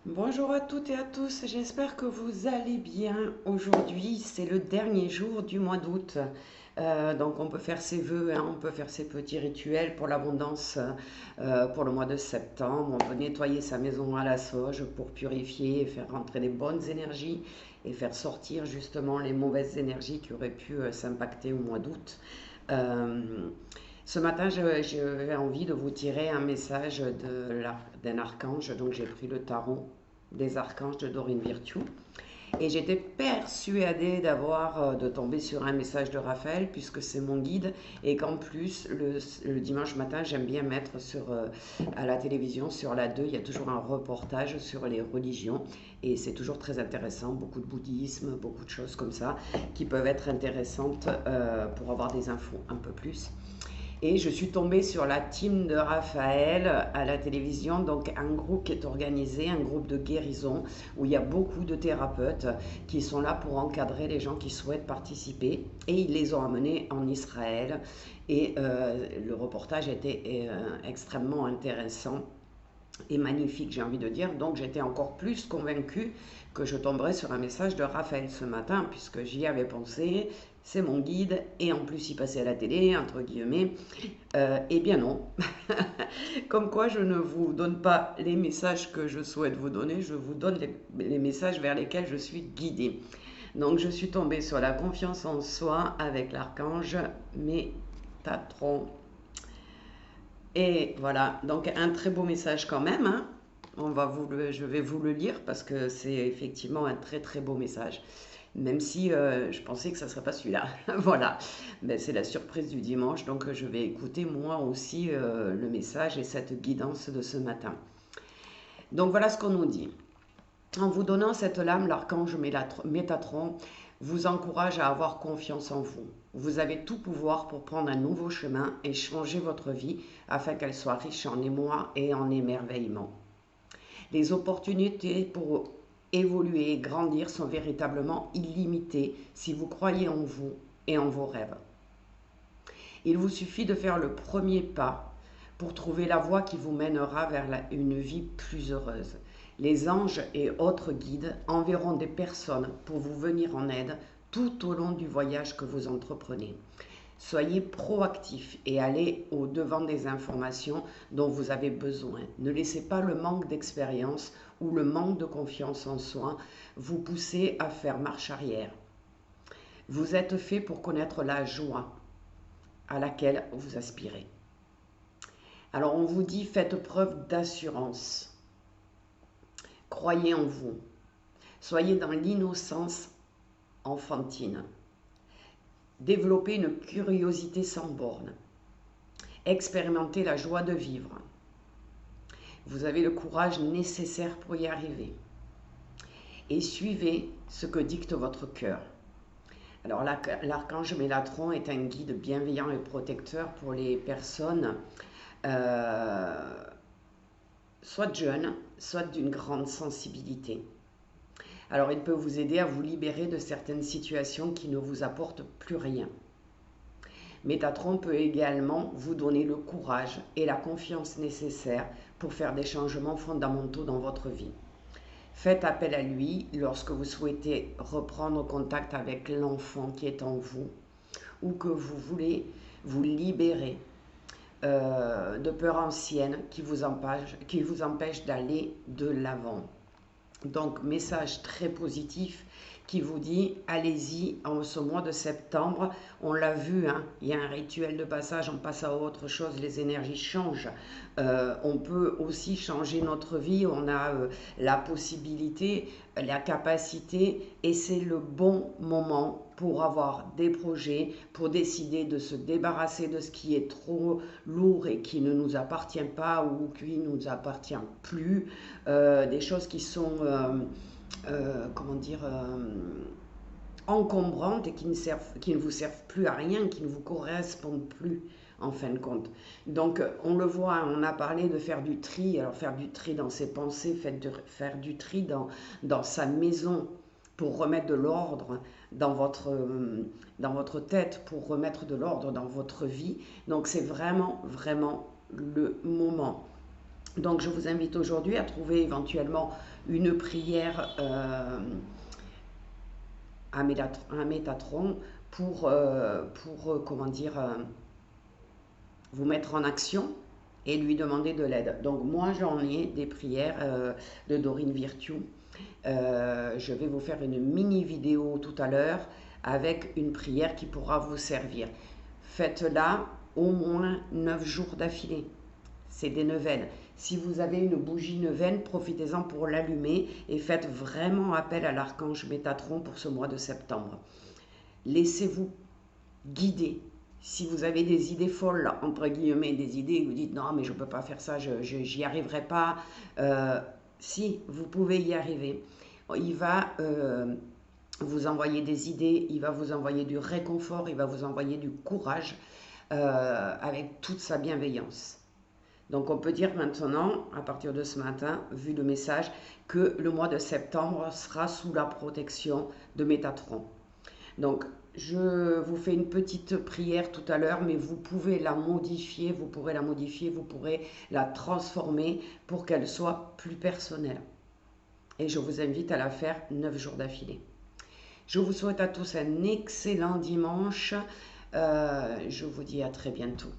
Bonjour à toutes et à tous, j'espère que vous allez bien. Aujourd'hui, c'est le dernier jour du mois d'août. Donc on peut faire ses vœux, hein, on peut faire ses petits rituels pour l'abondance pour le mois de septembre. On peut nettoyer sa maison à la sauge pour purifier et faire rentrer les bonnes énergies et faire sortir justement les mauvaises énergies qui auraient pu s'impacter au mois d'août. Euh, Ce matin, j'avais envie de vous tirer un message d'un archange. Donc, j'ai pris le tarot des archanges de Dorine Virtue. Et j'étais persuadée de tomber sur un message de Raphaël, puisque c'est mon guide. Et qu'en plus, le dimanche matin, j'aime bien mettre à la télévision, sur la 2, il y a toujours un reportage sur les religions. Et c'est toujours très intéressant. Beaucoup de bouddhisme, beaucoup de choses comme ça, qui peuvent être intéressantes pour avoir des infos un peu plus. Et je suis tombée sur la team de Raphaël à la télévision, donc un groupe qui est organisé, un groupe de guérison, où il y a beaucoup de thérapeutes qui sont là pour encadrer les gens qui souhaitent participer. Et ils les ont amenés en Israël. Et le reportage était extrêmement intéressant et magnifique, j'ai envie de dire. Donc j'étais encore plus convaincue que je tomberais sur un message de Raphaël ce matin, puisque j'y avais pensé, c'est mon guide, et en plus il passait à la télé, entre guillemets. Eh bien non. Comme quoi je ne vous donne pas les messages que je souhaite vous donner, je vous donne les messages vers lesquels je suis guidée. Donc je suis tombée sur la confiance en soi avec l'archange Métatron. Et voilà, donc un très beau message quand même, hein. Je vais vous le lire parce que c'est effectivement un très très beau message. Même si je pensais que ça ne serait pas celui-là. Voilà, ben, c'est la surprise du dimanche, donc je vais écouter moi aussi le message et cette guidance de ce matin. Donc voilà ce qu'on nous dit. En vous donnant cette lame, l'archange Métatron vous encourage à avoir confiance en vous. Vous avez tout pouvoir pour prendre un nouveau chemin et changer votre vie afin qu'elle soit riche en émoi et en émerveillement. Les opportunités pour évoluer et grandir sont véritablement illimitées si vous croyez en vous et en vos rêves. Il vous suffit de faire le premier pas pour trouver la voie qui vous mènera vers une vie plus heureuse. Les anges et autres guides enverront des personnes pour vous venir en aide tout au long du voyage que vous entreprenez. Soyez proactif et allez au-devant des informations dont vous avez besoin. Ne laissez pas le manque d'expérience ou le manque de confiance en soi vous pousser à faire marche arrière. Vous êtes fait pour connaître la joie à laquelle vous aspirez. Alors on vous dit, faites preuve d'assurance. Croyez en vous. Soyez dans l'innocence enfantine. Développez une curiosité sans borne. Expérimentez la joie de vivre. Vous avez le courage nécessaire pour y arriver. Et suivez ce que dicte votre cœur. Alors l'archange Mélatron est un guide bienveillant et protecteur pour les personnes euh, soit jeunes, soit d'une grande sensibilité. Alors il peut vous aider à vous libérer de certaines situations qui ne vous apportent plus rien. Métatron peut également vous donner le courage et la confiance nécessaires pour faire des changements fondamentaux dans votre vie. Faites appel à lui lorsque vous souhaitez reprendre contact avec l'enfant qui est en vous ou que vous voulez vous libérer de peurs anciennes qui vous empêchent d'aller de l'avant. Donc, message très positif qui vous dit allez-y en ce mois de septembre. On l'a vu, hein, il y a un rituel de passage, on passe à autre chose, les énergies changent. On peut aussi changer notre vie, on a la possibilité, la capacité, et c'est le bon moment pour avoir des projets, pour décider de se débarrasser de ce qui est trop lourd et qui ne nous appartient pas ou qui ne nous appartient plus, des choses qui sont, comment dire, encombrantes et qui ne vous servent plus à rien, qui ne vous correspondent plus en fin de compte. Donc on le voit, on a parlé de faire du tri, alors faire du tri dans ses pensées, faire du tri dans sa maison pour remettre de l'ordre dans votre tête, pour remettre de l'ordre dans votre vie. Donc c'est vraiment, vraiment le moment. Donc je vous invite aujourd'hui à trouver éventuellement une prière à Métatron pour comment dire, vous mettre en action et lui demander de l'aide. Donc moi j'en ai des prières de Dorine Virtue. Je vais vous faire une mini vidéo tout à l'heure avec une prière qui pourra vous servir. Faites-la au moins 9 jours d'affilée. C'est des neuvaines. Si vous avez une bougie neuvaine, profitez-en pour l'allumer et faites vraiment appel à l'archange Métatron pour ce mois de septembre. Laissez-vous guider. Si vous avez des idées folles, entre guillemets, des idées, vous dites non mais je ne peux pas faire ça, j'y arriverai pas. Si, vous pouvez y arriver. Il va vous envoyer des idées, il va vous envoyer du réconfort, il va vous envoyer du courage avec toute sa bienveillance. Donc on peut dire maintenant, à partir de ce matin, vu le message, que le mois de septembre sera sous la protection de Métatron. Donc je vous fais une petite prière tout à l'heure, mais vous pouvez la modifier, vous pourrez la transformer pour qu'elle soit plus personnelle. Et je vous invite à la faire 9 jours d'affilée. Je vous souhaite à tous un excellent dimanche. Je vous dis à très bientôt.